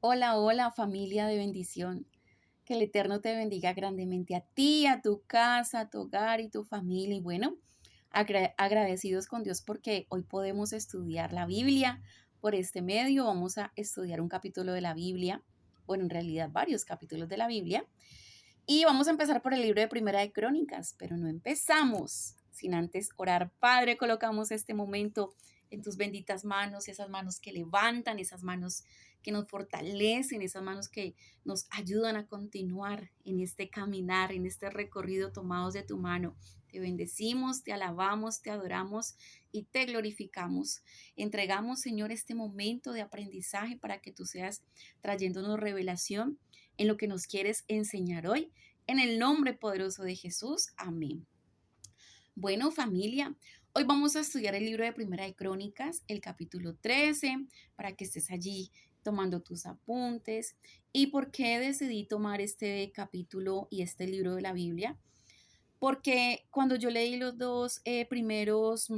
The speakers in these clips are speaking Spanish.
Hola, hola familia de bendición. Que el Eterno te bendiga grandemente a ti, a tu casa, a tu hogar y tu familia. Y bueno, agradecidos con Dios porque hoy podemos estudiar la Biblia. Por este medio vamos a estudiar un capítulo de la Biblia. Bueno, en realidad varios capítulos de la Biblia. Y vamos a empezar por el libro de Primera de Crónicas, pero no empezamos sin antes orar. Padre, colocamos este momento en tus benditas manos, esas manos que levantan, esas manos que nos fortalecen, esas manos que nos ayudan a continuar en este caminar, en este recorrido tomados de tu mano. Te bendecimos, te alabamos, te adoramos y te glorificamos. Entregamos, Señor, este momento de aprendizaje para que tú seas trayéndonos revelación en lo que nos quieres enseñar hoy. En el nombre poderoso de Jesús. Amén. Bueno, familia, hoy vamos a estudiar el libro de Primera de Crónicas, el capítulo 13, para que estés allí tomando tus apuntes. ¿Y por qué decidí tomar este capítulo y este libro de la Biblia? Porque cuando yo leí los dos primeros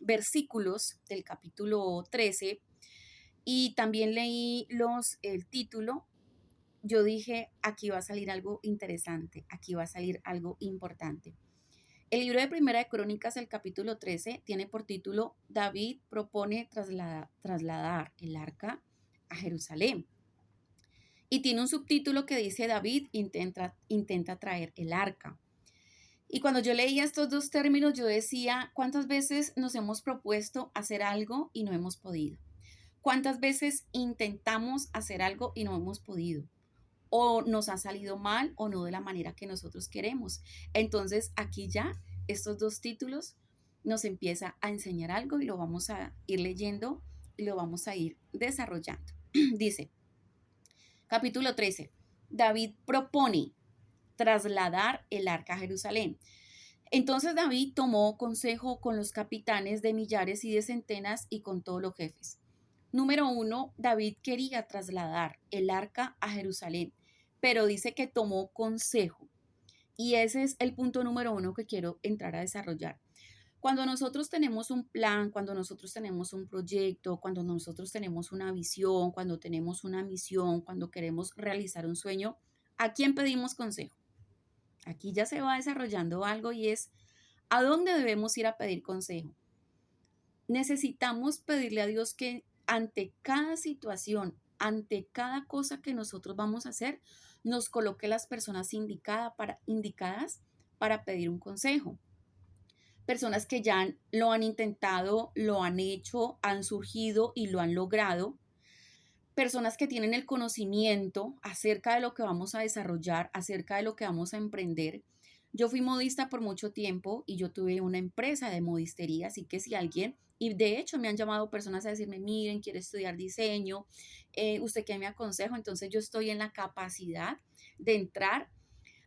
versículos del capítulo 13 y también leí el título, yo dije, aquí va a salir algo interesante, aquí va a salir algo importante. El libro de Primera de Crónicas, el capítulo 13, tiene por título David propone trasladar el arca a Jerusalén. Y tiene un subtítulo que dice David intenta traer el arca. Y cuando yo leía estos dos términos, yo decía, ¿cuántas veces nos hemos propuesto hacer algo y no hemos podido? ¿Cuántas veces intentamos hacer algo y no hemos podido? O nos ha salido mal o no de la manera que nosotros queremos. Entonces aquí ya estos dos títulos nos empieza a enseñar algo y lo vamos a ir leyendo y lo vamos a ir desarrollando. Dice, capítulo 13, David propone trasladar el arca a Jerusalén. Entonces David tomó consejo con los capitanes de millares y de centenas y con todos los jefes. Número uno, David quería trasladar el arca a Jerusalén, pero dice que tomó consejo. Y ese es el punto número uno que quiero entrar a desarrollar. Cuando nosotros tenemos un plan, cuando nosotros tenemos un proyecto, cuando nosotros tenemos una visión, cuando tenemos una misión, cuando queremos realizar un sueño, ¿a quién pedimos consejo? Aquí ya se va desarrollando algo y es ¿a dónde debemos ir a pedir consejo? Necesitamos pedirle a Dios que ante cada situación, ante cada cosa que nosotros vamos a hacer, nos coloque las personas indicadas para pedir un consejo. Personas que ya lo han intentado, lo han hecho, han surgido y lo han logrado. Personas que tienen el conocimiento acerca de lo que vamos a desarrollar, acerca de lo que vamos a emprender. Yo fui modista por mucho tiempo y yo tuve una empresa de modistería, así que si alguien, y de hecho me han llamado personas a decirme, miren, quiero estudiar diseño, ¿usted qué me aconseja? Entonces yo estoy en la capacidad de entrar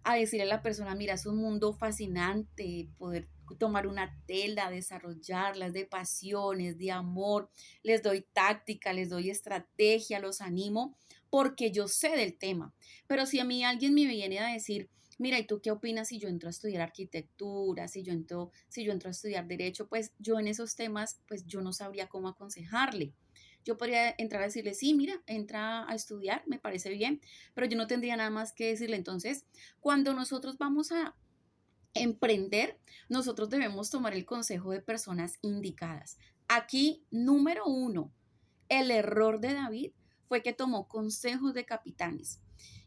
a decirle a la persona, mira, es un mundo fascinante, poder tomar una tela, desarrollarla, es de pasiones, de amor, les doy táctica, les doy estrategia, los animo, porque yo sé del tema. Pero si a mí alguien me viene a decir, mira, ¿y tú qué opinas si yo entro a estudiar arquitectura, si yo entro a estudiar derecho? Pues yo en esos temas, pues yo no sabría cómo aconsejarle. Yo podría entrar a decirle, sí, mira, entra a estudiar, me parece bien, pero yo no tendría nada más que decirle. Entonces, cuando nosotros vamos a emprender, nosotros debemos tomar el consejo de personas indicadas. Aquí, número uno, el error de David fue que tomó consejos de capitanes.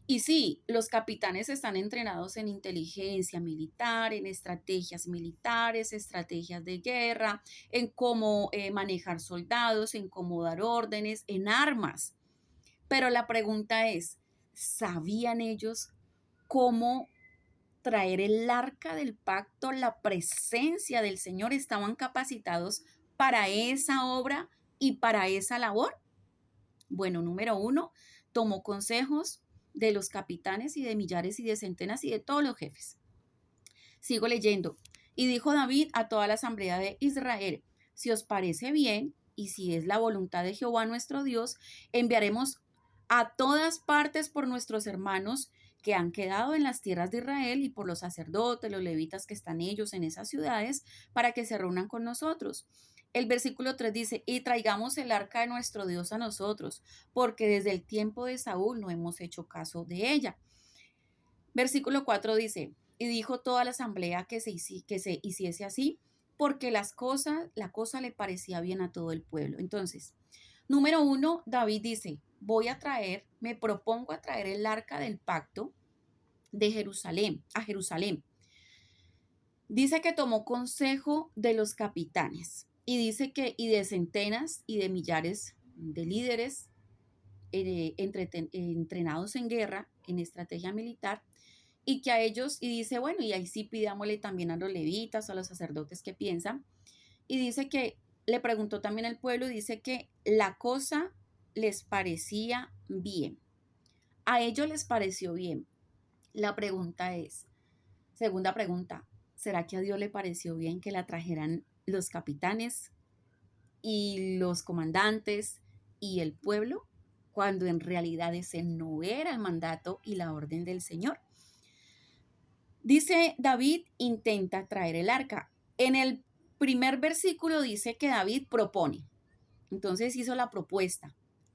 Y sí, los capitanes están entrenados en inteligencia militar, en estrategias militares, estrategias de guerra, en cómo manejar soldados, en cómo dar órdenes, en armas. Pero la pregunta es, ¿sabían ellos cómo traer el arca del pacto, la presencia del Señor? ¿Estaban capacitados para esa obra y para esa labor? Bueno, número uno, tomó consejos de los capitanes y de millares y de centenas y de todos los jefes. Sigo leyendo. Y dijo David a toda la asamblea de Israel, si os parece bien y si es la voluntad de Jehová nuestro Dios, enviaremos a todas partes por nuestros hermanos que han quedado en las tierras de Israel y por los sacerdotes, los levitas que están ellos en esas ciudades, para que se reúnan con nosotros. El versículo 3 dice, y traigamos el arca de nuestro Dios a nosotros, porque desde el tiempo de Saúl no hemos hecho caso de ella. Versículo 4 dice, y dijo toda la asamblea que se hiciese así, porque la cosa le parecía bien a todo el pueblo. Entonces, número 1, David dice, me propongo a traer el arca del pacto de Jerusalén, a Jerusalén. Dice que tomó consejo de los capitanes y dice que y de centenas y de millares de líderes entrenados en guerra, en estrategia militar, y que a ellos, y dice, bueno, y ahí sí pidámosle también a los levitas, a los sacerdotes que piensan, y dice que le preguntó también al pueblo, y dice que la cosa les parecía bien. A ellos les pareció bien. La pregunta es, segunda pregunta, ¿será que a Dios le pareció bien que la trajeran los capitanes y los comandantes y el pueblo, cuando en realidad ese no era el mandato y la orden del Señor? Dice David intenta traer el arca. En el primer versículo dice que David propone. Entonces hizo la propuesta,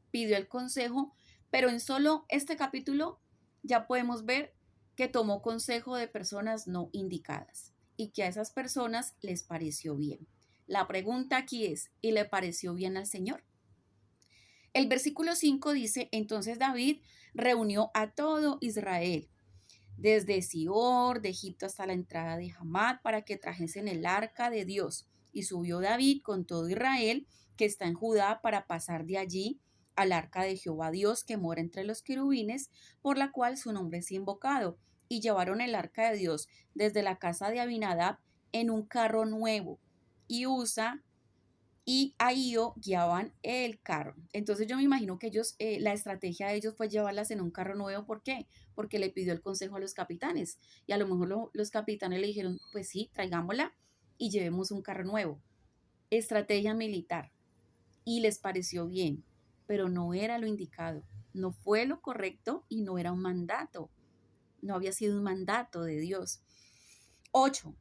pidió el consejo, pero en solo este capítulo ya podemos ver que tomó consejo de personas no indicadas y que a esas personas les pareció bien. La pregunta aquí es, ¿y le pareció bien al Señor? El versículo 5 dice, entonces David reunió a todo Israel, desde Sior, de Egipto hasta la entrada de Hamat, para que trajesen el arca de Dios. Y subió David con todo Israel, que está en Judá, para pasar de allí al arca de Jehová Dios, que mora entre los querubines, por la cual su nombre es invocado. Y llevaron el arca de Dios desde la casa de Abinadab en un carro nuevo. Y Usa y Ahío guiaban el carro. Entonces yo me imagino que ellos, la estrategia de ellos fue llevarlas en un carro nuevo. ¿Por qué? Porque le pidió el consejo a los capitanes. Y a lo mejor los capitanes le dijeron, pues sí, traigámosla y llevemos un carro nuevo. Estrategia militar. Y les pareció bien, pero no era lo indicado. No fue lo correcto y no era un mandato. No había sido un mandato de Dios. 8.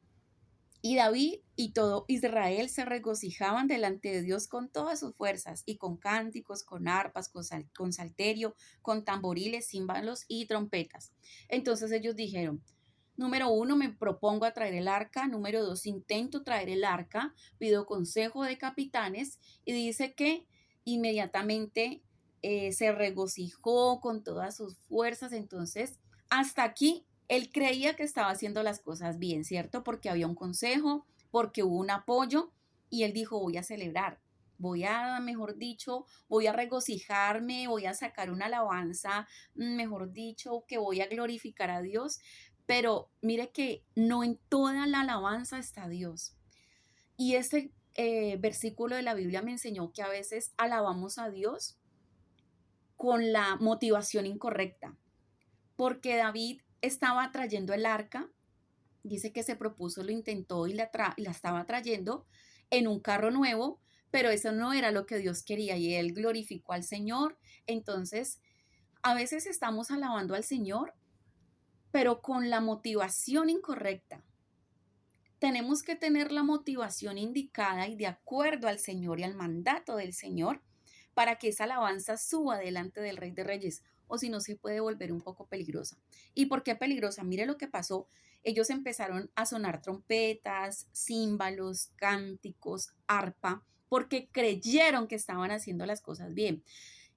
Y David y todo Israel se regocijaban delante de Dios con todas sus fuerzas y con cánticos, con arpas, con salterio, con tamboriles, címbalos y trompetas. Entonces ellos dijeron, número 1, me propongo a traer el arca. Número 2, intento traer el arca. Pido consejo de capitanes. Y dice que inmediatamente se regocijó con todas sus fuerzas. Entonces, hasta aquí él creía que estaba haciendo las cosas bien, ¿cierto? Porque había un consejo, porque hubo un apoyo y él dijo, voy a celebrar, mejor dicho, voy a regocijarme, voy a sacar una alabanza, mejor dicho, que voy a glorificar a Dios. Pero mire que no en toda la alabanza está Dios. Y este versículo de la Biblia me enseñó que a veces alabamos a Dios con la motivación incorrecta, porque David estaba trayendo el arca, dice que se propuso, lo intentó y la estaba trayendo en un carro nuevo, pero eso no era lo que Dios quería y él glorificó al Señor. Entonces, a veces estamos alabando al Señor, pero con la motivación incorrecta. Tenemos que tener la motivación indicada y de acuerdo al Señor y al mandato del Señor para que esa alabanza suba delante del Rey de Reyes, o si no se puede volver un poco peligrosa. ¿Y por qué peligrosa? Mire lo que pasó. Ellos empezaron a sonar trompetas, címbalos, cánticos, arpa, porque creyeron que estaban haciendo las cosas bien.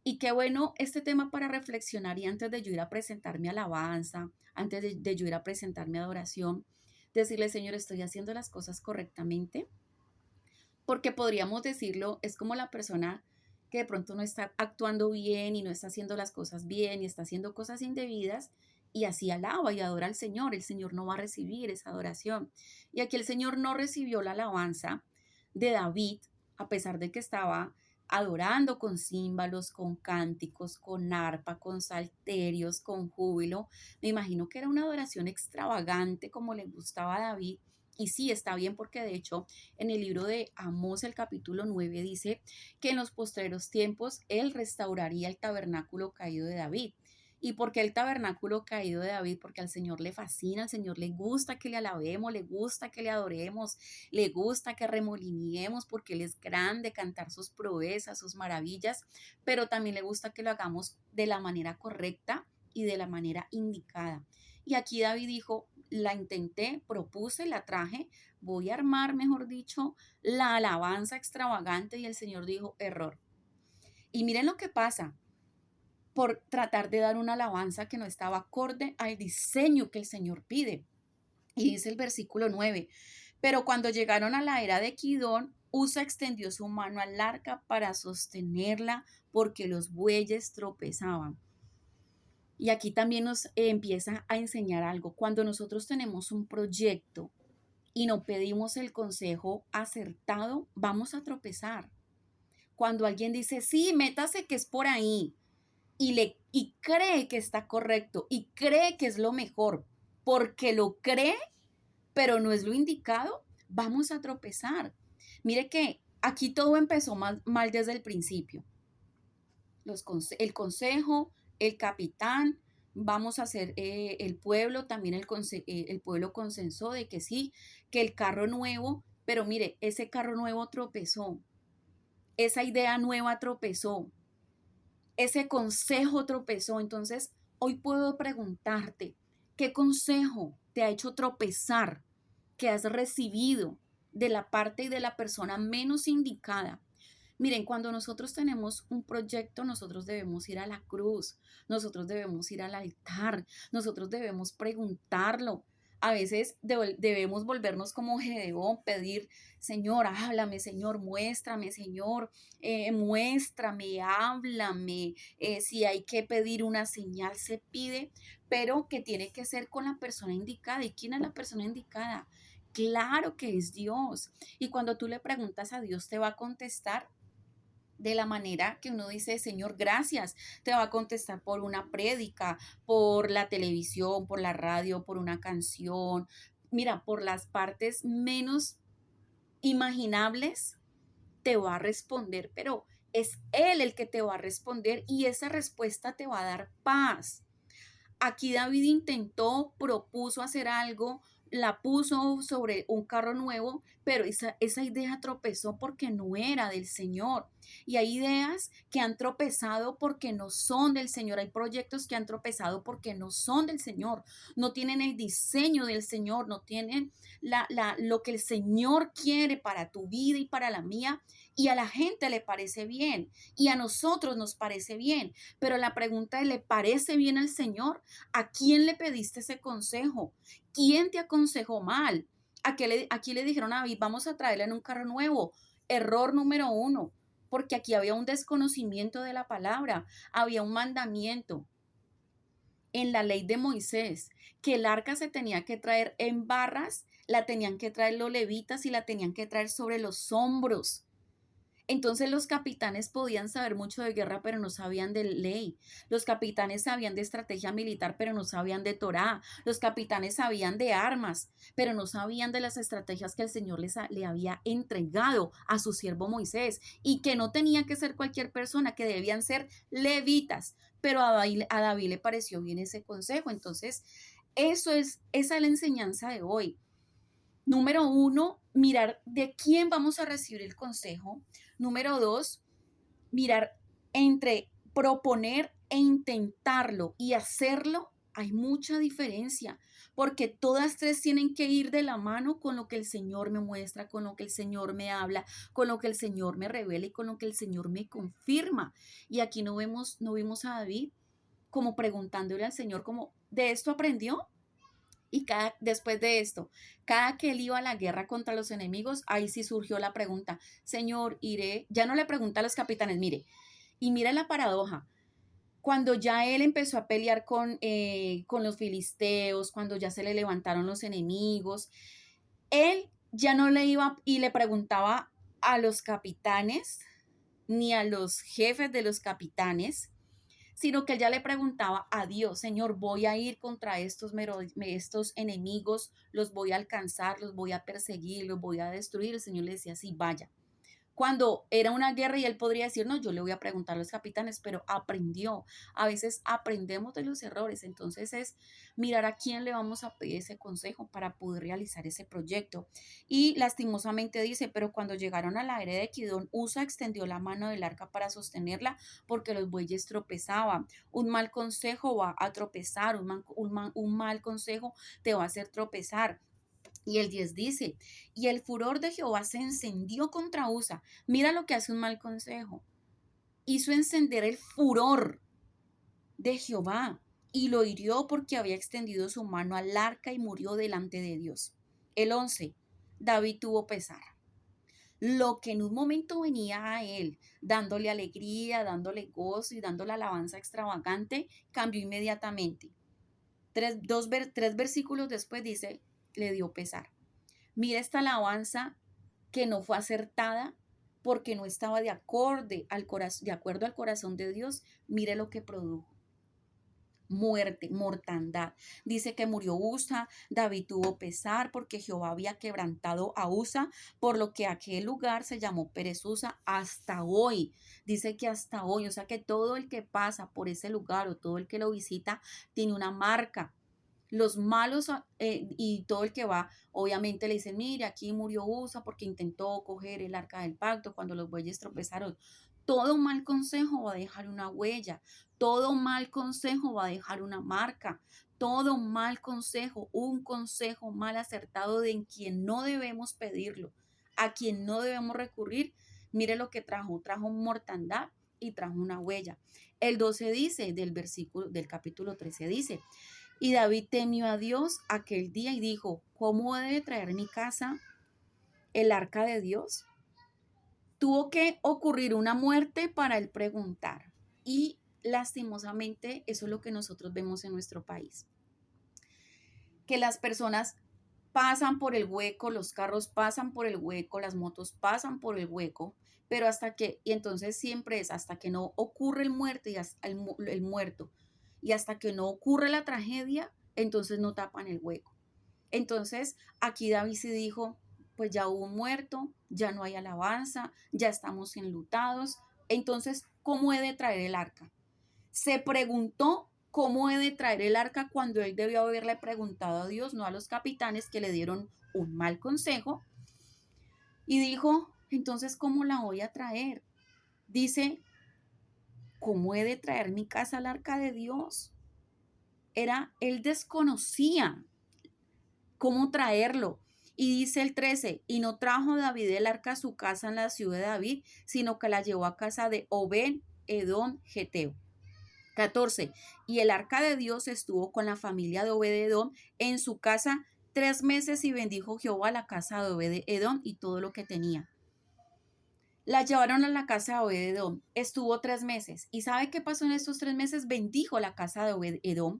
Y qué bueno este tema para reflexionar y antes de yo ir a presentar mi alabanza, antes de yo ir a presentar mi adoración, decirle, Señor, estoy haciendo las cosas correctamente, porque podríamos decirlo, es como la persona que de pronto no está actuando bien y no está haciendo las cosas bien y está haciendo cosas indebidas y así alaba y adora al Señor. El Señor no va a recibir esa adoración. Y aquí el Señor no recibió la alabanza de David, a pesar de que estaba adorando con címbalos, con cánticos, con arpa, con salterios, con júbilo. Me imagino que era una adoración extravagante como le gustaba a David. Y sí, está bien porque de hecho en el libro de Amós, el capítulo 9, dice que en los postreros tiempos él restauraría el tabernáculo caído de David. ¿Y por qué el tabernáculo caído de David? Porque al Señor le fascina, al Señor le gusta que le alabemos, le gusta que le adoremos, le gusta que remolineemos porque Él es grande, cantar sus proezas, sus maravillas, pero también le gusta que lo hagamos de la manera correcta y de la manera indicada. Y aquí David dijo, la intenté, propuse, la traje, voy a armar, mejor dicho, la alabanza extravagante y el Señor dijo, error. Y miren lo que pasa por tratar de dar una alabanza que no estaba acorde al diseño que el Señor pide. Y dice el versículo 9, pero cuando llegaron a la era de Kidón, Usa extendió su mano al arca para sostenerla porque los bueyes tropezaban. Y aquí también nos empieza a enseñar algo. Cuando nosotros tenemos un proyecto y no pedimos el consejo acertado, vamos a tropezar. Cuando alguien dice, sí, métase que es por ahí, y cree que está correcto y cree que es lo mejor, porque lo cree, pero no es lo indicado, vamos a tropezar. Mire que aquí todo empezó mal desde el principio. El consejo, el capitán, vamos a hacer el pueblo, también el pueblo consensó de que sí, que el carro nuevo, pero mire, ese carro nuevo tropezó, esa idea nueva tropezó, ese consejo tropezó. Entonces, hoy puedo preguntarte, ¿qué consejo te ha hecho tropezar, que has recibido de la parte y de la persona menos indicada? Miren, cuando nosotros tenemos un proyecto, nosotros debemos ir a la cruz, nosotros debemos ir al altar, nosotros debemos preguntarlo. A veces debemos volvernos como Gedeón, pedir, Señor, háblame, Señor, muéstrame, háblame. Si hay que pedir una señal, se pide, pero que tiene que ser con la persona indicada. ¿Y quién es la persona indicada? Claro que es Dios. Y cuando tú le preguntas a Dios, te va a contestar de la manera que uno dice, Señor, gracias. Te va a contestar por una prédica, por la televisión, por la radio, por una canción. Mira, por las partes menos imaginables, te va a responder, pero es Él el que te va a responder y esa respuesta te va a dar paz. Aquí David intentó, propuso hacer algo, la puso sobre un carro nuevo, pero esa idea tropezó porque no era del Señor. Y hay ideas que han tropezado porque no son del Señor. Hay proyectos que han tropezado porque no son del Señor. No tienen el diseño del Señor, no tienen lo que el Señor quiere para tu vida y para la mía. Y a la gente le parece bien y a nosotros nos parece bien. Pero la pregunta es, ¿le parece bien al Señor? ¿A quién le pediste ese consejo? ¿Quién te aconsejó mal? Aquí le dijeron a David, vamos a traerle en un carro nuevo. Error número 1, porque aquí había un desconocimiento de la palabra, había un mandamiento en la ley de Moisés, que el arca se tenía que traer en barras, la tenían que traer los levitas y la tenían que traer sobre los hombros. Entonces los capitanes podían saber mucho de guerra, pero no sabían de ley. Los capitanes sabían de estrategia militar, pero no sabían de Torá. Los capitanes sabían de armas, pero no sabían de las estrategias que el Señor le había entregado a su siervo Moisés y que no tenía que ser cualquier persona, que debían ser levitas. Pero a David le pareció bien ese consejo. Entonces, esa es la enseñanza de hoy. Número 1, mirar de quién vamos a recibir el consejo. Número 2, mirar entre proponer e intentarlo y hacerlo. Hay mucha diferencia, porque todas tres tienen que ir de la mano con lo que el Señor me muestra, con lo que el Señor me habla, con lo que el Señor me revela y con lo que el Señor me confirma. Y aquí no vimos a David como preguntándole al Señor como, ¿de esto aprendió? Y después de esto, cada que él iba a la guerra contra los enemigos, ahí sí surgió la pregunta, Señor, iré, ya no le pregunta a los capitanes, mire, y mira la paradoja, cuando ya él empezó a pelear con los filisteos, cuando ya se le levantaron los enemigos, él ya no le iba y le preguntaba a los capitanes, ni a los jefes de los capitanes, sino que él ya le preguntaba a Dios, Señor, voy a ir contra estos enemigos, los voy a alcanzar, los voy a perseguir, los voy a destruir. El Señor le decía, sí, vaya. Cuando era una guerra y él podría decir, no, yo le voy a preguntar a los capitanes, pero aprendió. A veces aprendemos de los errores, entonces es mirar a quién le vamos a pedir ese consejo para poder realizar ese proyecto. Y lastimosamente dice, pero cuando llegaron a la era de Kidón, Usa extendió la mano del arca para sostenerla porque los bueyes tropezaban. Un mal consejo va a tropezar, un mal consejo te va a hacer tropezar. Y el 10 dice, y el furor de Jehová se encendió contra Usa. Mira lo que hace un mal consejo. Hizo encender el furor de Jehová y lo hirió porque había extendido su mano al arca y murió delante de Dios. El 11, David tuvo pesar. Lo que en un momento venía a él, dándole alegría, dándole gozo y dándole alabanza extravagante, cambió inmediatamente. Tres versículos después dice, le dio pesar. Mira esta alabanza que no fue acertada porque no estaba de acuerdo al corazón de Dios. Mire lo que produjo. Muerte, mortandad. Dice que murió Usa, David tuvo pesar porque Jehová había quebrantado a Usa, por lo que aquel lugar se llamó Perez Usa hasta hoy. Dice que hasta hoy, o sea que todo el que pasa por ese lugar o todo el que lo visita tiene una marca. Los malos y todo el que va, obviamente le dicen, mire, aquí murió Usa porque intentó coger el arca del pacto cuando los bueyes tropezaron. Todo mal consejo va a dejar una huella, todo mal consejo va a dejar una marca, todo mal consejo, un consejo mal acertado de en quien no debemos pedirlo, a quien no debemos recurrir. Mire lo que trajo mortandad y trajo una huella. El 12 dice, del capítulo 13 dice, y David temió a Dios aquel día y dijo, ¿cómo he de traer mi casa el arca de Dios? Tuvo que ocurrir una muerte para él preguntar. Y lastimosamente eso es lo que nosotros vemos en nuestro país. Que las personas pasan por el hueco, los carros pasan por el hueco, las motos pasan por el hueco, pero y entonces siempre es hasta que no ocurre el muerto y hasta que no ocurre la tragedia, entonces no tapan el hueco. Entonces aquí David se dijo, pues ya hubo un muerto, ya no hay alabanza, ya estamos enlutados, entonces, ¿cómo he de traer el arca? Se preguntó cómo he de traer el arca cuando él debió haberle preguntado a Dios, no a los capitanes que le dieron un mal consejo. Y dijo, entonces, ¿cómo la voy a traer? Dice, ¿cómo he de traer mi casa al arca de Dios? Él desconocía cómo traerlo. Y dice el 13, y no trajo David el arca a su casa en la ciudad de David, sino que la llevó a casa de Obed-Edom Geteo. 14. Y el arca de Dios estuvo con la familia de Obed-Edom en su casa 3 meses y bendijo Jehová la casa de Obed-Edom y todo lo que tenía. La llevaron a la casa de Obed-Edom, estuvo 3 meses. ¿Y sabe qué pasó en estos 3 meses? Bendijo la casa de Obed-Edom,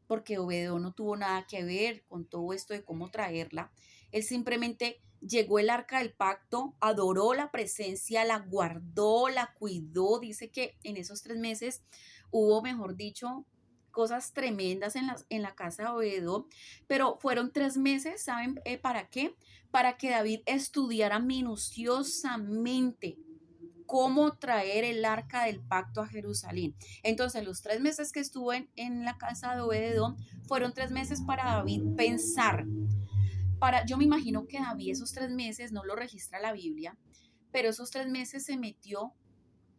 porque Obed-Edom no tuvo nada que ver con todo esto de cómo traerla. Él simplemente llegó el arca del pacto, adoró la presencia, la guardó, la cuidó. Dice que en esos 3 meses hubo, mejor dicho, cosas tremendas en la casa de Obed-Edom, pero fueron 3 meses, ¿saben para qué? Para que David estudiara minuciosamente cómo traer el arca del pacto a Jerusalén. Entonces, los 3 meses que estuvo en la casa de Obed-Edom fueron 3 meses para David pensar. Yo me imagino que David esos 3 meses, no lo registra la Biblia, pero esos 3 meses se metió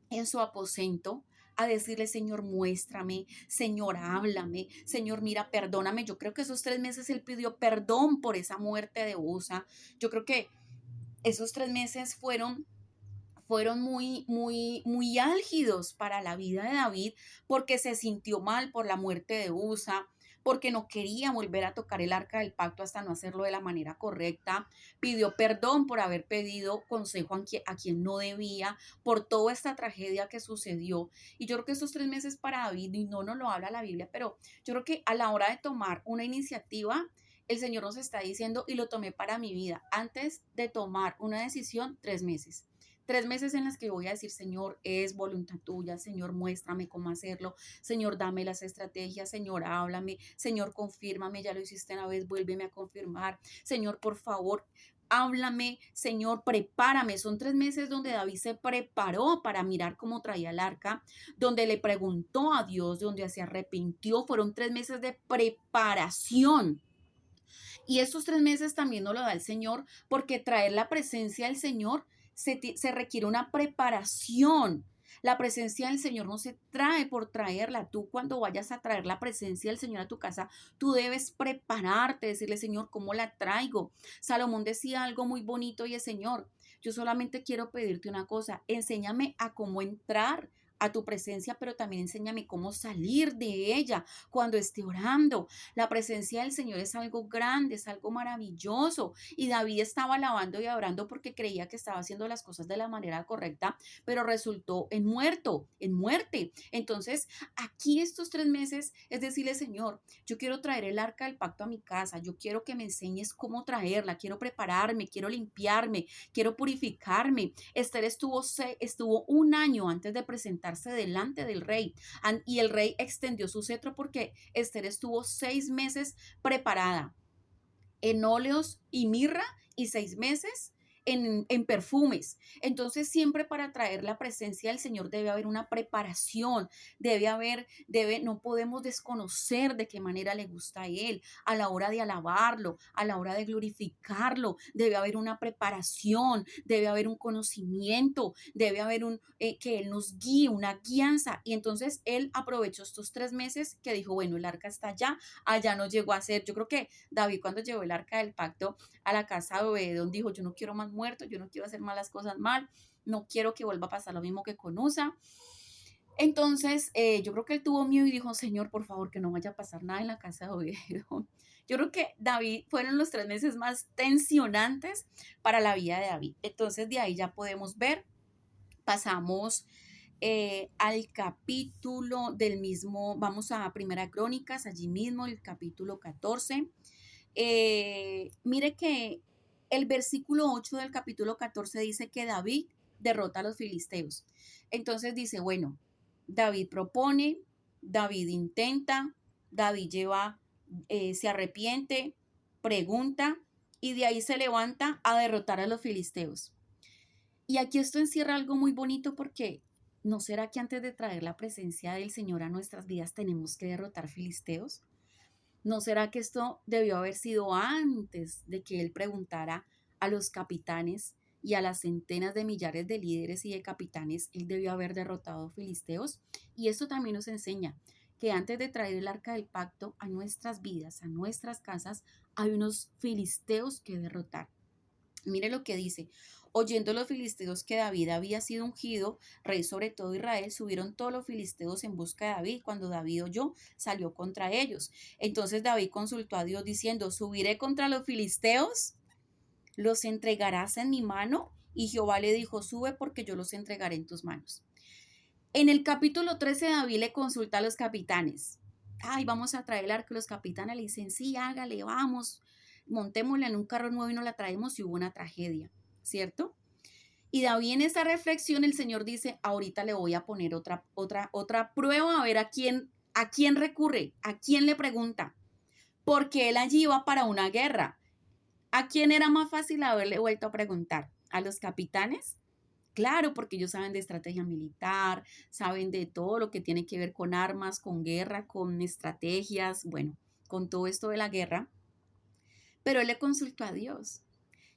en su aposento a decirle, Señor, muéstrame, Señor, háblame, Señor, mira, perdóname. Yo creo que esos 3 meses él pidió perdón por esa muerte de Usa. Yo creo que esos 3 meses fueron muy, muy, muy álgidos para la vida de David porque se sintió mal por la muerte de Usa, porque no quería volver a tocar el arca del pacto hasta no hacerlo de la manera correcta. Pidió perdón por haber pedido consejo a quien no debía, por toda esta tragedia que sucedió. Y yo creo que estos 3 meses para David, y no nos lo habla la Biblia, pero yo creo que a la hora de tomar una iniciativa, el Señor nos está diciendo, y lo tomé para mi vida, antes de tomar una decisión, 3 meses. 3 meses en las que voy a decir, Señor, es voluntad tuya, Señor, muéstrame cómo hacerlo, Señor, dame las estrategias, Señor, háblame, Señor, confírmame, ya lo hiciste una vez, vuélveme a confirmar, Señor, por favor, háblame, Señor, prepárame. Son 3 meses donde David se preparó para mirar cómo traía el arca, donde le preguntó a Dios, donde se arrepintió. Fueron 3 meses de preparación. Y esos 3 meses también nos lo da el Señor, porque traer la presencia del Señor se requiere una preparación. La presencia del Señor no se trae por traerla. Tú cuando vayas a traer la presencia del Señor a tu casa, tú debes prepararte, decirle, Señor, ¿cómo la traigo? Salomón decía algo muy bonito y es, Señor, yo solamente quiero pedirte una cosa, enséñame a cómo entrar a tu presencia, pero también enséñame cómo salir de ella cuando esté orando. La presencia del Señor es algo grande, es algo maravilloso. Y David estaba alabando y adorando porque creía que estaba haciendo las cosas de la manera correcta, pero resultó en muerto, en muerte. Entonces, aquí estos 3 meses es decirle, Señor, yo quiero traer el arca del pacto a mi casa, yo quiero que me enseñes cómo traerla, quiero prepararme, quiero limpiarme, quiero purificarme. Esther estuvo un año antes de presentarse delante del rey y el rey extendió su cetro porque Esther estuvo 6 meses preparada en óleos y mirra y 6 meses en perfumes. Entonces siempre para traer la presencia del Señor debe haber una preparación, no podemos desconocer de qué manera le gusta a Él, a la hora de alabarlo, a la hora de glorificarlo, debe haber una preparación, debe haber un conocimiento, debe haber que Él nos guíe, una guianza. Y entonces Él aprovechó estos 3 meses que dijo, bueno, el arca está allá no llegó a ser. Yo creo que David cuando llevó el arca del pacto a la casa de Obededón dijo, yo no quiero más muertos, yo no quiero hacer malas cosas mal, no quiero que vuelva a pasar lo mismo que con Usa. Entonces, yo creo que él tuvo miedo y dijo, Señor, por favor, que no vaya a pasar nada en la casa de Obededón. Yo creo que David fueron los 3 meses más tensionantes para la vida de David. Entonces, de ahí ya podemos ver, pasamos al capítulo del mismo, vamos a Primera Crónicas, allí mismo, el capítulo 14. Mire que el versículo 8 del capítulo 14 dice que David derrota a los filisteos. Entonces dice, bueno, David propone, David intenta, David se arrepiente, pregunta y de ahí se levanta a derrotar a los filisteos. Y aquí esto encierra algo muy bonito porque ¿no será que antes de traer la presencia del Señor a nuestras vidas tenemos que derrotar filisteos? ¿No será que esto debió haber sido antes de que él preguntara a los capitanes y a las centenas de millares de líderes y de capitanes, él debió haber derrotado filisteos? Y esto también nos enseña que antes de traer el arca del pacto a nuestras vidas, a nuestras casas, hay unos filisteos que derrotar. Mire lo que dice, oyendo los filisteos que David había sido ungido, rey sobre todo Israel, subieron todos los filisteos en busca de David. Cuando David oyó, salió contra ellos. Entonces David consultó a Dios diciendo, ¿subiré contra los filisteos? ¿Los entregarás en mi mano? Y Jehová le dijo, sube porque yo los entregaré en tus manos. En el capítulo 13 David le consulta a los capitanes. Ay, vamos a traer el arca. Los capitanes le dicen, sí, hágale, vamos, montémosla en un carro nuevo y nos la traemos y hubo una tragedia, ¿cierto? Y David en esa reflexión el Señor dice, ahorita le voy a poner otra prueba a ver a quién recurre, a quién le pregunta, porque él allí iba para una guerra. ¿A quién era más fácil haberle vuelto a preguntar? ¿A los capitanes? Claro, porque ellos saben de estrategia militar, saben de todo lo que tiene que ver con armas, con guerra, con estrategias, bueno, con todo esto de la guerra. Pero él le consultó a Dios.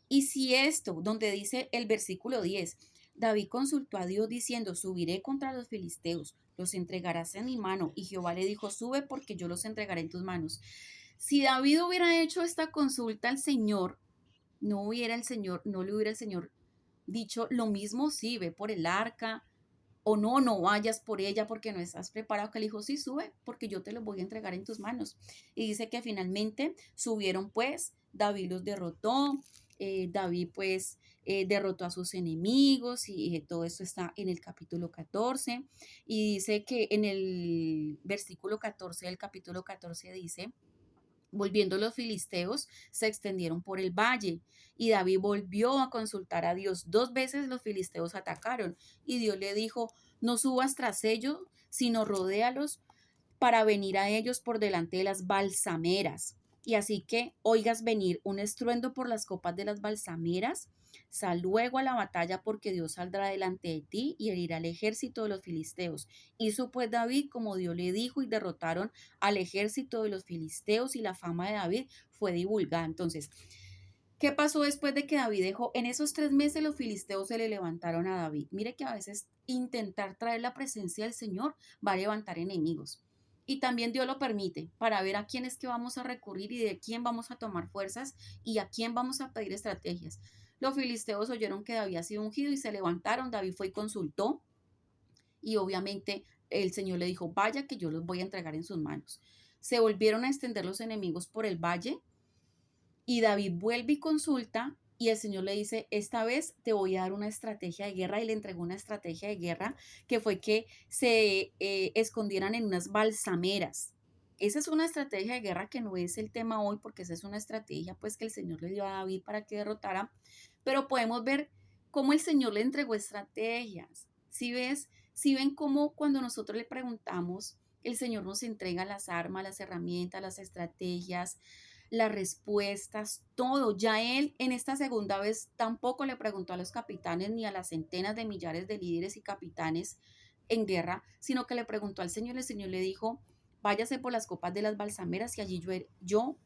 Y si esto, donde dice el versículo 10, David consultó a Dios diciendo, subiré contra los filisteos, los entregarás en mi mano. Y Jehová le dijo, sube porque yo los entregaré en tus manos. Si David hubiera hecho esta consulta al Señor, no le hubiera el Señor dicho lo mismo, sí, ve por el arca, o no, no vayas por ella porque no estás preparado, que le dijo, sí, sube, porque yo te lo voy a entregar en tus manos. Y dice que finalmente subieron pues, David los derrotó, David pues derrotó a sus enemigos y todo esto está en el capítulo 14. Y dice que en el versículo 14 del capítulo 14 dice, volviendo los filisteos, se extendieron por el valle y David volvió a consultar a Dios. 2 veces los filisteos atacaron y Dios le dijo, no subas tras ellos, sino rodéalos para venir a ellos por delante de las balsameras. y así que oigas venir un estruendo por las copas de las balsameras, sal luego a la batalla porque Dios saldrá delante de ti y herirá al ejército de los filisteos. Hizo pues David como Dios le dijo y derrotaron al ejército de los filisteos y la fama de David fue divulgada. Entonces, ¿qué pasó después de que David dejó? En esos 3 meses los filisteos se le levantaron a David. Mire que a veces intentar traer la presencia del Señor va a levantar enemigos. Y también Dios lo permite para ver a quién es que vamos a recurrir y de quién vamos a tomar fuerzas y a quién vamos a pedir estrategias. Los filisteos oyeron que David había sido ungido y se levantaron. David fue y consultó y obviamente el Señor le dijo, vaya que yo los voy a entregar en sus manos. Se volvieron a extender los enemigos por el valle y David vuelve y consulta y el Señor le dice, esta vez te voy a dar una estrategia de guerra y le entregó una estrategia de guerra que fue que se escondieran en unas balsameras. Esa es una estrategia de guerra que no es el tema hoy porque esa es una estrategia pues que el Señor le dio a David para que derrotara, pero podemos ver cómo el Señor le entregó estrategias. Si ven cómo cuando nosotros le preguntamos, el Señor nos entrega las armas, las herramientas, las estrategias, las respuestas, todo. Ya él en esta segunda vez tampoco le preguntó a los capitanes ni a las centenas de millares de líderes y capitanes en guerra, sino que le preguntó al Señor. El Señor le dijo, váyase por las copas de las balsameras y allí yo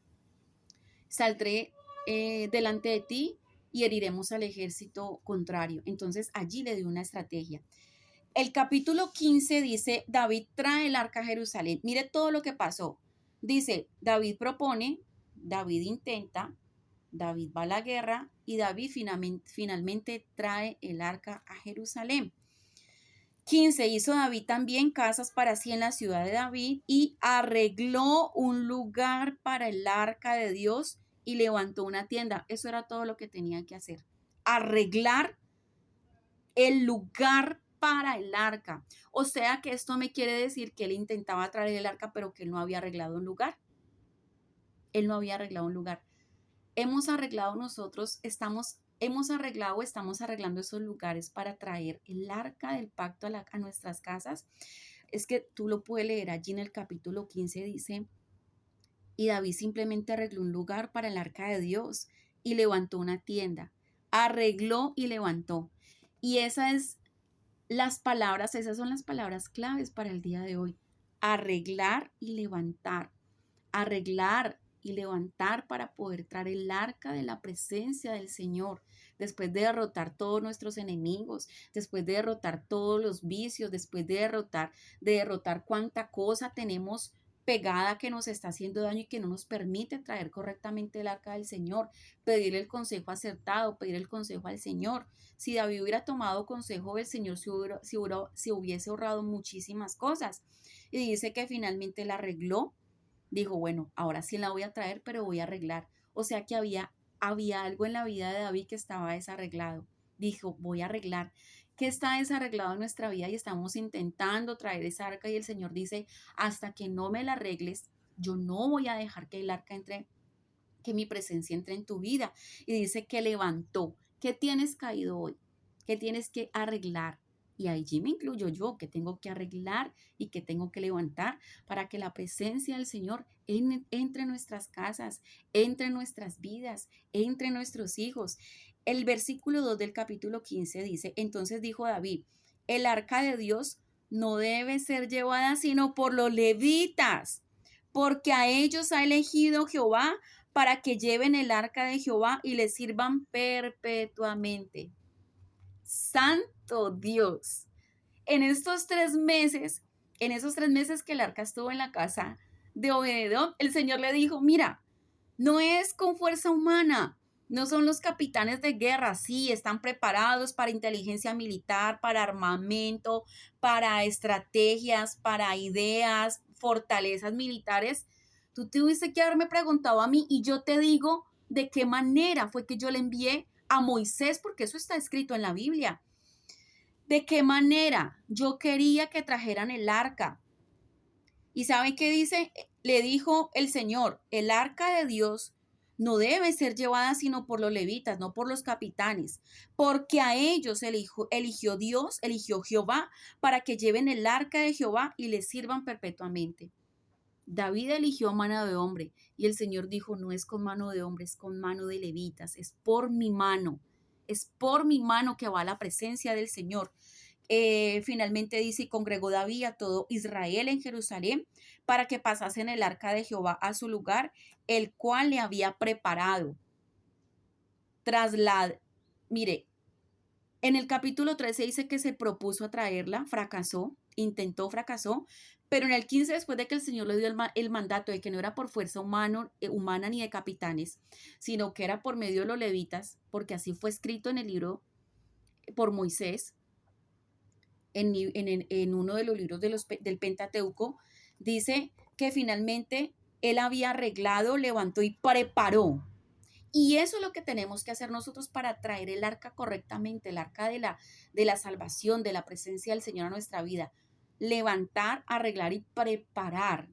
saldré delante de ti y heriremos al ejército contrario. Entonces allí le dio una estrategia. El capítulo 15 dice, David trae el arca a Jerusalén. Mire todo lo que pasó. Dice, David propone, David intenta, David va a la guerra y David finalmente trae el arca a Jerusalén. 15. Hizo David también casas para sí en la ciudad de David y arregló un lugar para el arca de Dios y levantó una tienda. Eso era todo lo que tenía que hacer. Arreglar el lugar para el arca. O sea que esto me quiere decir que él intentaba traer el arca, pero que él no había arreglado un lugar. Él no había arreglado un lugar. Hemos arreglado nosotros, hemos arreglado, estamos arreglando esos lugares para traer el arca del pacto a nuestras casas. Es que tú lo puedes leer allí en el capítulo 15, dice, y David simplemente arregló un lugar para el arca de Dios y levantó una tienda. Arregló y levantó. Y esas son las palabras claves para el día de hoy. Arreglar y levantar. Arreglar y levantar para poder traer el arca de la presencia del Señor, después de derrotar todos nuestros enemigos, después de derrotar todos los vicios, después de derrotar cuánta cosa tenemos pegada que nos está haciendo daño y que no nos permite traer correctamente el arca del Señor, pedir el consejo acertado, pedir el consejo al Señor. Si David hubiera tomado consejo del Señor, se hubiese ahorrado muchísimas cosas. Y dice que finalmente la arregló. Dijo, bueno, ahora sí la voy a traer, pero voy a arreglar. O sea que había algo en la vida de David que estaba desarreglado. Dijo, voy a arreglar. ¿Qué está desarreglado en nuestra vida? Y estamos intentando traer esa arca y el Señor dice, hasta que no me la arregles, yo no voy a dejar que el arca entre, que mi presencia entre en tu vida. Y dice que levantó. ¿Qué tienes caído hoy? ¿Qué tienes que arreglar? Y allí me incluyo yo, que tengo que arreglar y que tengo que levantar para que la presencia del Señor entre en nuestras casas, entre en nuestras vidas, entre en nuestros hijos. El versículo 2 del capítulo 15 dice, entonces dijo David, el arca de Dios no debe ser llevada sino por los levitas, porque a ellos ha elegido Jehová para que lleven el arca de Jehová y le sirvan perpetuamente. Santo Dios. En estos 3 meses, en esos 3 meses que el arca estuvo en la casa de Obededón, el Señor le dijo, mira, no es con fuerza humana, no son los capitanes de guerra, sí, están preparados para inteligencia militar, para armamento, para estrategias, para ideas, fortalezas militares. Tú tuviste que haberme preguntado a mí y yo te digo de qué manera fue que yo le envié a Moisés, porque eso está escrito en la Biblia. ¿De qué manera yo quería que trajeran el arca? ¿Y saben qué dice? Le dijo el Señor, el arca de Dios no debe ser llevada sino por los levitas, no por los capitanes, porque a ellos eligió Dios, eligió Jehová, para que lleven el arca de Jehová y le sirvan perpetuamente. David eligió mano de hombre y el Señor dijo, no es con mano de hombre, es con mano de levitas, es por mi mano que va a la presencia del Señor. Finalmente dice, y congregó David a todo Israel en Jerusalén para que pasasen el arca de Jehová a su lugar, el cual le había preparado. Mire, en el capítulo 13 dice que se propuso a traerla, fracasó, pero en el 15, después de que el Señor le dio el mandato de que no era por fuerza humana ni de capitanes, sino que era por medio de los levitas, porque así fue escrito en el libro por Moisés, en uno de los libros del Pentateuco, dice que finalmente él había arreglado, levantó y preparó. Y eso es lo que tenemos que hacer nosotros para traer el arca correctamente, el arca de la salvación, de la presencia del Señor a nuestra vida. Levantar, arreglar y preparar.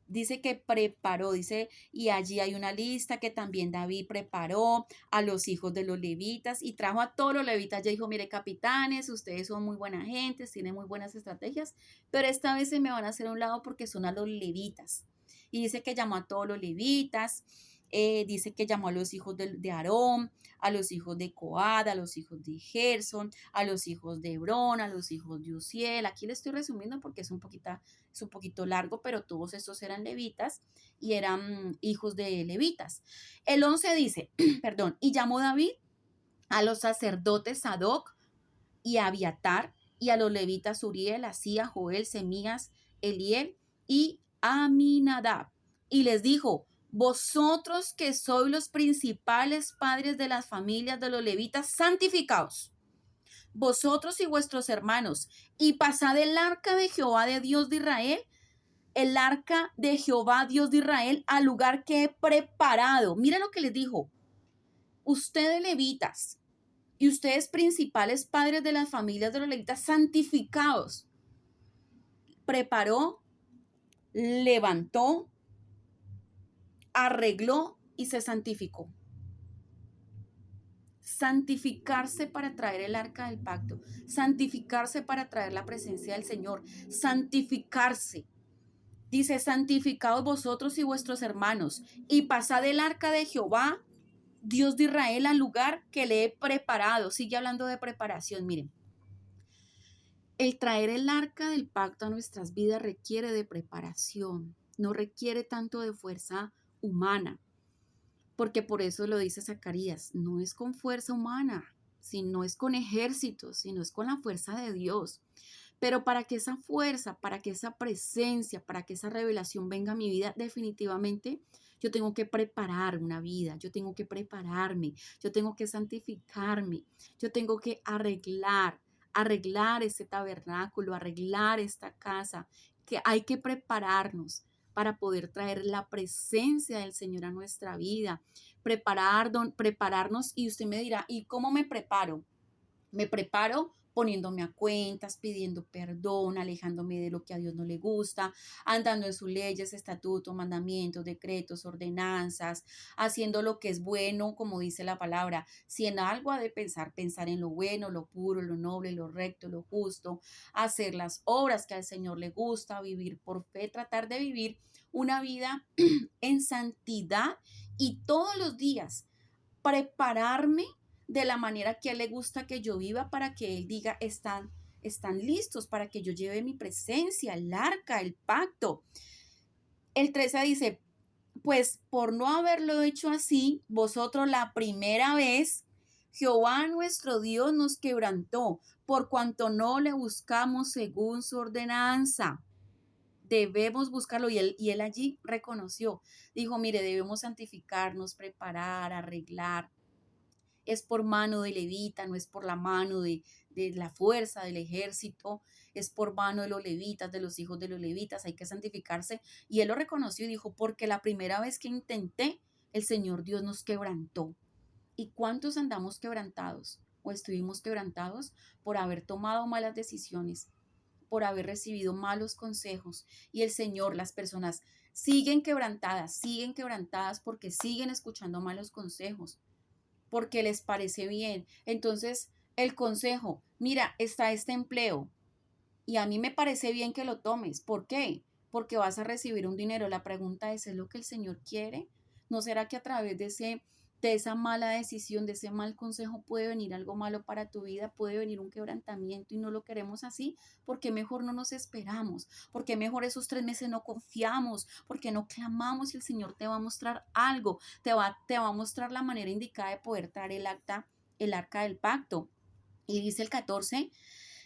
Dice que preparó, dice, y allí hay una lista que también David preparó a los hijos de los levitas y trajo a todos los levitas. Ya dijo, mire, capitanes, ustedes son muy buena gente, tienen muy buenas estrategias, pero esta vez se me van a hacer a un lado porque son a los levitas. Y dice que llamó a todos los levitas, dice que llamó a los hijos de Aarón, a los hijos de Coad, a los hijos de Gerson, a los hijos de Hebrón, a los hijos de Uziel. Aquí le estoy resumiendo porque es un poquito largo, pero todos estos eran levitas y eran hijos de levitas. El 11 dice, perdón, y llamó David a los sacerdotes Sadoc y Abiatar y a los levitas Uriel, Asía, Joel, Semías, Eliel y Aminadab. Y les dijo, vosotros que sois los principales padres de las familias de los levitas, santificaos, vosotros y vuestros hermanos, y pasad el arca de Jehová de Dios de Israel, el arca de Jehová Dios de Israel, al lugar que he preparado. Mira lo que les dijo, ustedes levitas, y ustedes principales padres de las familias de los levitas, santificados. Preparó, levantó, arregló y se santificó. Santificarse para traer el arca del pacto, santificarse para traer la presencia del Señor, santificarse. Dice, santificaos vosotros y vuestros hermanos, y pasad el arca de Jehová, Dios de Israel, al lugar que le he preparado. Sigue hablando de preparación, miren. El traer el arca del pacto a nuestras vidas requiere de preparación, no requiere tanto de fuerza humana, porque por eso lo dice Zacarías, no es con fuerza humana, sino es con ejércitos, sino es con la fuerza de Dios. Pero para que esa fuerza, para que esa presencia, para que esa revelación venga a mi vida, definitivamente yo tengo que preparar una vida, yo tengo que prepararme, yo tengo que santificarme, yo tengo que arreglar este tabernáculo, arreglar esta casa, que hay que prepararnos para poder traer la presencia del Señor a nuestra vida, prepararnos. Y usted me dirá, ¿y cómo me preparo? Me preparo poniéndome a cuentas, pidiendo perdón, alejándome de lo que a Dios no le gusta, andando en sus leyes, estatutos, mandamientos, decretos, ordenanzas, haciendo lo que es bueno, como dice la palabra. Si en algo ha de pensar, pensar en lo bueno, lo puro, lo noble, lo recto, lo justo, hacer las obras que al Señor le gusta, vivir por fe, tratar de vivir una vida en santidad y todos los días prepararme de la manera que a él le gusta que yo viva para que él diga, están listos para que yo lleve mi presencia, el arca, el pacto. El 13 dice, pues por no haberlo hecho así, vosotros la primera vez, Jehová nuestro Dios nos quebrantó, por cuanto no le buscamos según su ordenanza. Debemos buscarlo y él allí reconoció, dijo, mire, debemos santificarnos, preparar, arreglar. Es por mano de levita, no es por la mano de la fuerza del ejército, es por mano de los levitas, de los hijos de los levitas, hay que santificarse. Y él lo reconoció y dijo, porque la primera vez que intenté, el Señor Dios nos quebrantó. ¿Y cuántos andamos quebrantados o estuvimos quebrantados por haber tomado malas decisiones, por haber recibido malos consejos? Y el Señor, las personas siguen quebrantadas porque siguen escuchando malos consejos, porque les parece bien. Entonces, el consejo, mira, está este empleo y a mí me parece bien que lo tomes. ¿Por qué? porque vas a recibir un dinero. La pregunta ¿es lo que el Señor quiere? ¿No será que a través de esa mala decisión, de ese mal consejo, puede venir algo malo para tu vida, puede venir un quebrantamiento y no lo queremos así? Porque mejor no nos esperamos, porque mejor esos 3 meses no confiamos, porque no clamamos y el Señor te va a mostrar algo, te va a mostrar la manera indicada de poder traer el arca del pacto. Y dice el 14,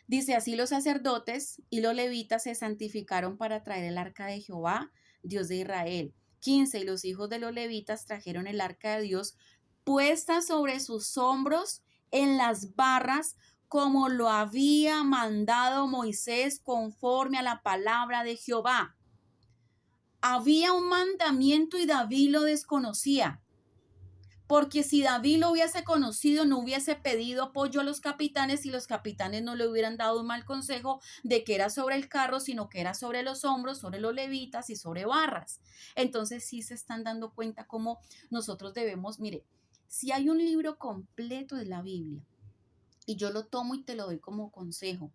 dice, así los sacerdotes y los levitas se santificaron para traer el arca de Jehová, Dios de Israel. 15, y los hijos de los levitas trajeron el arca de Dios puesta sobre sus hombros en las barras, como lo había mandado Moisés conforme a la palabra de Jehová. Había un mandamiento y David lo desconocía. Porque si David lo hubiese conocido, no hubiese pedido apoyo a los capitanes y los capitanes no le hubieran dado un mal consejo de que era sobre el carro, sino que era sobre los hombros, sobre los levitas y sobre barras. Entonces sí se están dando cuenta cómo nosotros debemos, mire, si hay un libro completo de la Biblia, y yo lo tomo y te lo doy como consejo,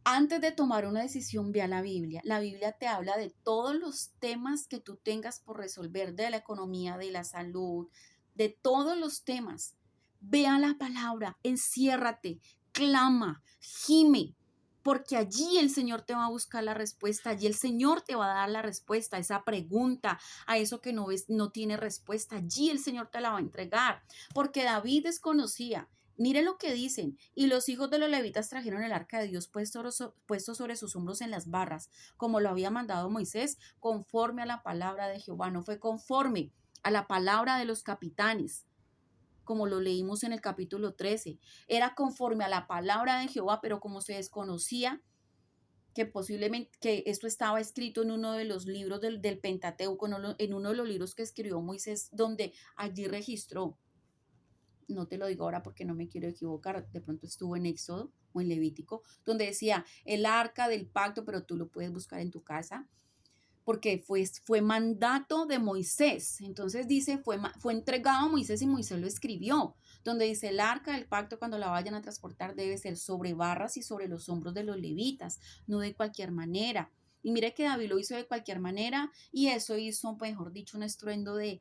antes de tomar una decisión, ve a la Biblia. La Biblia te habla de todos los temas que tú tengas por resolver, de la economía, de la salud, de todos los temas. Ve a la palabra, enciérrate, clama, gime, porque allí el Señor te va a buscar la respuesta, allí el Señor te va a dar la respuesta a esa pregunta, a eso que no ves, no tiene respuesta, allí el Señor te la va a entregar, porque David desconocía. Mire lo que dicen, y los hijos de los levitas trajeron el arca de Dios puesto sobre sus hombros en las barras, como lo había mandado Moisés, conforme a la palabra de Jehová. No fue conforme a la palabra de los capitanes, como lo leímos en el capítulo 13. Era conforme a la palabra de Jehová, pero como se desconocía que posiblemente que esto estaba escrito en uno de los libros del Pentateuco, en uno de los libros que escribió Moisés, donde allí registró. No te lo digo ahora porque no me quiero equivocar, de pronto estuvo en Éxodo o en Levítico, donde decía el arca del pacto, pero tú lo puedes buscar en tu casa, porque fue mandato de Moisés. Entonces dice, fue entregado a Moisés y Moisés lo escribió, donde dice el arca del pacto cuando la vayan a transportar debe ser sobre barras y sobre los hombros de los levitas, no de cualquier manera. Y mire que David lo hizo de cualquier manera y eso hizo, mejor dicho, un estruendo de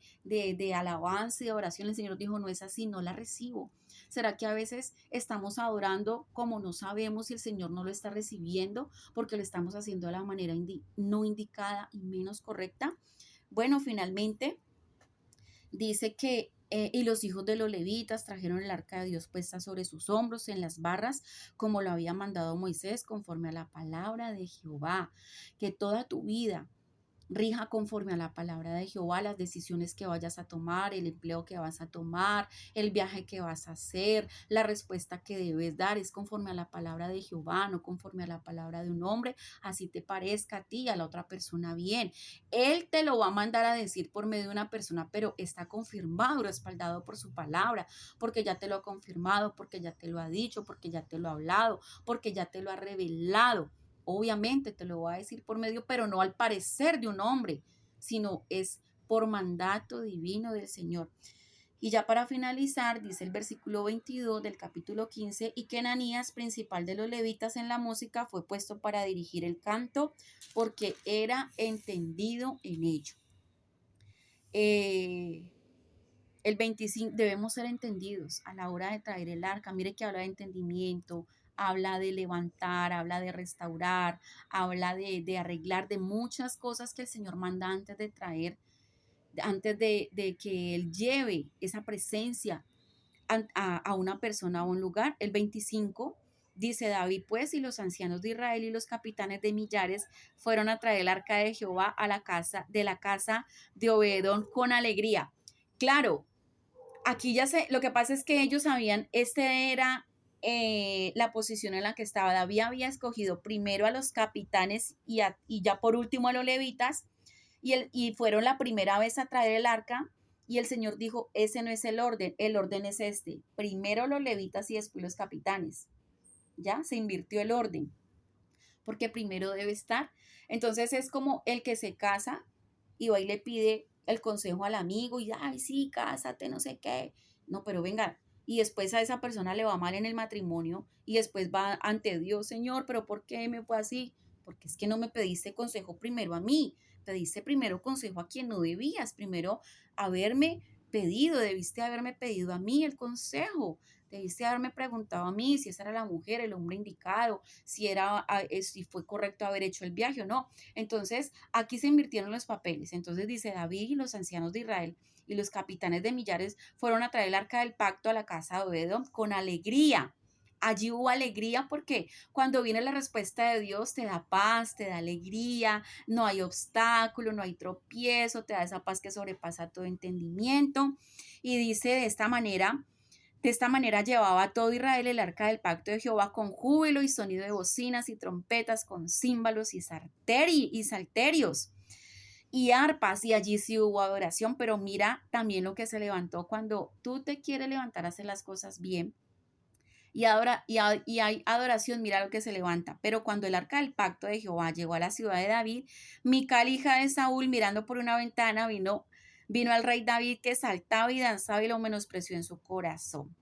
alabanza y de oración. El Señor dijo, no es así, no la recibo. ¿Será que a veces estamos adorando como no sabemos y el Señor no lo está recibiendo porque lo estamos haciendo de la manera no indicada y menos correcta? Bueno, finalmente dice que y los hijos de los levitas trajeron el arca de Dios puesta sobre sus hombros en las barras, como lo había mandado Moisés, conforme a la palabra de Jehová. Que toda tu vida rija conforme a la palabra de Jehová, las decisiones que vayas a tomar, el empleo que vas a tomar, el viaje que vas a hacer, la respuesta que debes dar es conforme a la palabra de Jehová, no conforme a la palabra de un hombre, así te parezca a ti y a la otra persona bien. Él te lo va a mandar a decir por medio de una persona, pero está confirmado, respaldado por su palabra, porque ya te lo ha confirmado, porque ya te lo ha dicho, porque ya te lo ha hablado, porque ya te lo ha revelado. Obviamente te lo voy a decir por medio, pero no al parecer de un hombre, sino es por mandato divino del Señor. Y ya para finalizar, dice el versículo 22 del capítulo 15, y que Ananías, principal de los levitas en la música, fue puesto para dirigir el canto, porque era entendido en ello. El 25, debemos ser entendidos a la hora de traer el arca. Mire que habla de entendimiento, habla de levantar, habla de restaurar, habla de arreglar, de muchas cosas que el Señor manda antes de traer, antes de que Él lleve esa presencia a una persona o a un lugar. El 25 dice David, pues, y los ancianos de Israel y los capitanes de millares fueron a traer el arca de Jehová a la casa de Obededón con alegría. Claro, aquí ya sé, lo que pasa es que ellos sabían, este era la posición en la que estaba. David había escogido primero a los capitanes y ya por último a los levitas, y fueron la primera vez a traer el arca, y el Señor dijo, ese no es el orden es este, primero los levitas y después los capitanes. Ya se invirtió el orden, porque primero debe estar. Entonces es como el que se casa y va y le pide el consejo al amigo y, ay, sí, cásate, no sé qué. No, pero venga, y después a esa persona le va mal en el matrimonio y después va ante Dios, Señor, pero ¿por qué me fue así? porque es que no me pediste consejo primero a mí, pediste primero consejo a quien no debías, primero haberme pedido, debiste haberme pedido a mí el consejo, debiste haberme preguntado a mí si esa era la mujer, el hombre indicado, si fue correcto haber hecho el viaje o no. Entonces, aquí se invirtieron los papeles. Entonces dice David y los ancianos de Israel y los capitanes de millares fueron a traer el arca del pacto a la casa de Obed-edom con alegría. Allí hubo alegría porque cuando viene la respuesta de Dios te da paz, te da alegría, no hay obstáculo, no hay tropiezo, te da esa paz que sobrepasa todo entendimiento. Y dice de esta manera llevaba a todo Israel el arca del pacto de Jehová con júbilo y sonido de bocinas y trompetas, con címbalos y salterios y arpas, y allí sí hubo adoración, pero mira también lo que se levantó cuando tú te quieres levantar a hacer las cosas bien y hay adoración, mira lo que se levanta. Pero cuando el arca del pacto de Jehová llegó a la ciudad de David, Mical, hija de Saúl, mirando por una ventana, vino al rey David que saltaba y danzaba y lo menospreció en su corazón.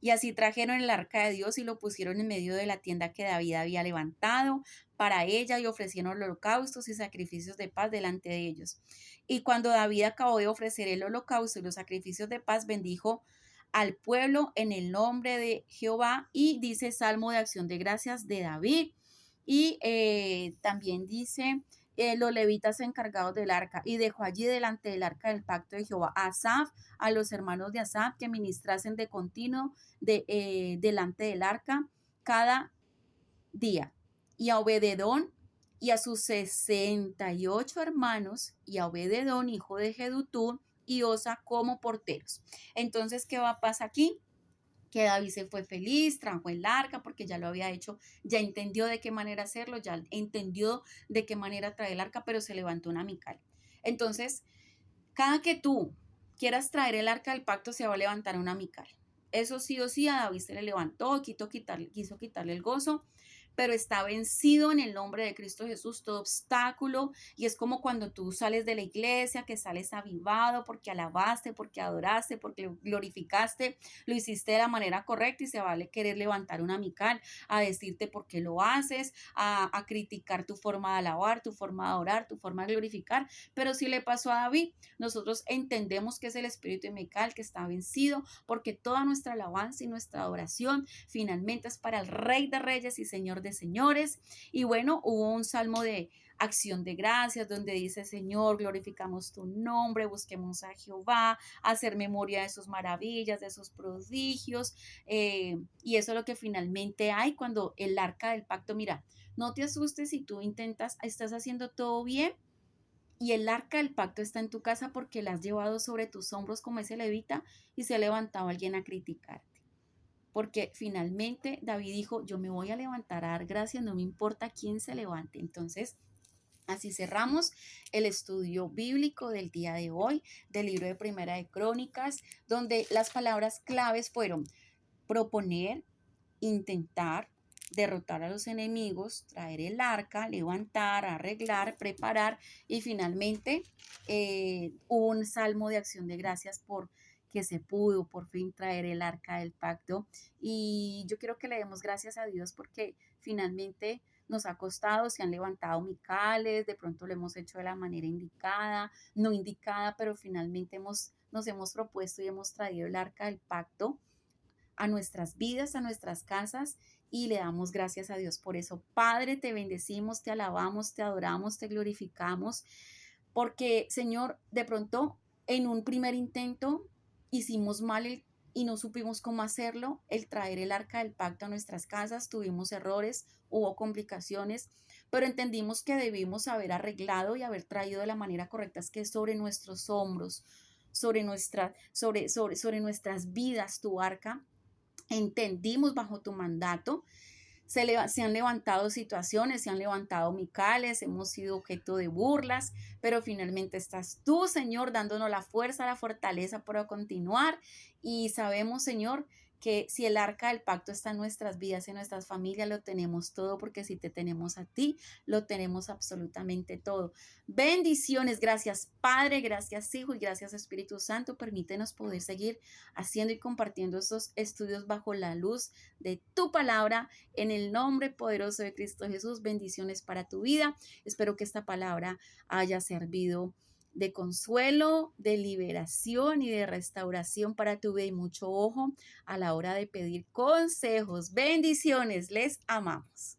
Y así trajeron el arca de Dios y lo pusieron en medio de la tienda que David había levantado para ella y ofrecieron holocaustos y sacrificios de paz delante de ellos. Y cuando David acabó de ofrecer el holocausto y los sacrificios de paz, bendijo al pueblo en el nombre de Jehová y dice Salmo de acción de gracias de David. Y también dice los levitas encargados del arca y dejó allí delante del arca del pacto de Jehová a Asaf, a los hermanos de Asaf que ministrasen de continuo delante del arca cada día, y a Obededón y a sus 68 hermanos, y a Obededón, hijo de Jedutún, y Osa como porteros. Entonces, ¿qué va a pasar aquí? Que David se fue feliz, trajo el arca porque ya lo había hecho, ya entendió de qué manera hacerlo, ya entendió de qué manera traer el arca, pero se levantó una Mical. Entonces, cada que tú quieras traer el arca del pacto, se va a levantar una Mical. Eso sí o sí, a David se le levantó, quiso quitarle el gozo, pero está vencido en el nombre de Cristo Jesús todo obstáculo. Y es como cuando tú sales de la iglesia, que sales avivado porque alabaste, porque adoraste, porque glorificaste, lo hiciste de la manera correcta, y se vale querer levantar una Mical a decirte por qué lo haces, a criticar tu forma de alabar, tu forma de adorar, tu forma de glorificar. Pero si le pasó a David, nosotros entendemos que es el espíritu de Mical que está vencido, porque toda nuestra alabanza y nuestra adoración finalmente es para el Rey de Reyes y Señor de Señores. Y bueno, hubo un salmo de acción de gracias donde dice: Señor, glorificamos tu nombre, busquemos a Jehová, hacer memoria de sus maravillas, de sus prodigios. Y eso es lo que finalmente hay cuando el arca del pacto, mira, no te asustes si tú estás haciendo todo bien y el arca del pacto está en tu casa porque la has llevado sobre tus hombros como ese levita y se ha levantado alguien a criticarte. Porque finalmente David dijo: yo me voy a levantar a dar gracias, no me importa quién se levante. Entonces, así cerramos el estudio bíblico del día de hoy, del libro de Primera de Crónicas, donde las palabras claves fueron proponer, intentar, derrotar a los enemigos, traer el arca, levantar, arreglar, preparar, y finalmente hubo un salmo de acción de gracias por que se pudo por fin traer el arca del pacto. Y yo quiero que le demos gracias a Dios porque finalmente nos ha costado, se han levantado Micales, de pronto lo hemos hecho de la manera indicada, no indicada, pero finalmente nos hemos propuesto y hemos traído el arca del pacto a nuestras vidas, a nuestras casas, y le damos gracias a Dios por eso. Padre, te bendecimos, te alabamos, te adoramos, te glorificamos, porque Señor, de pronto en un primer intento hicimos mal y no supimos cómo hacerlo, el traer el arca del pacto a nuestras casas, tuvimos errores, hubo complicaciones, pero entendimos que debimos haber arreglado y haber traído de la manera correcta, es que sobre nuestros hombros, sobre nuestras vidas tu arca. Entendimos bajo tu mandato, se han levantado situaciones, se han levantado Micales, hemos sido objeto de burlas, pero finalmente estás tú, Señor, dándonos la fuerza, la fortaleza para continuar, y sabemos, Señor, que si el arca del pacto está en nuestras vidas, en nuestras familias, lo tenemos todo, porque si te tenemos a ti, lo tenemos absolutamente todo. Bendiciones, gracias Padre, gracias Hijo y gracias Espíritu Santo. Permítenos poder seguir haciendo y compartiendo estos estudios bajo la luz de tu palabra, en el nombre poderoso de Cristo Jesús. Bendiciones para tu vida. Espero que esta palabra haya servido de consuelo, de liberación y de restauración para tu vida, y mucho ojo a la hora de pedir consejos. Bendiciones, les amamos.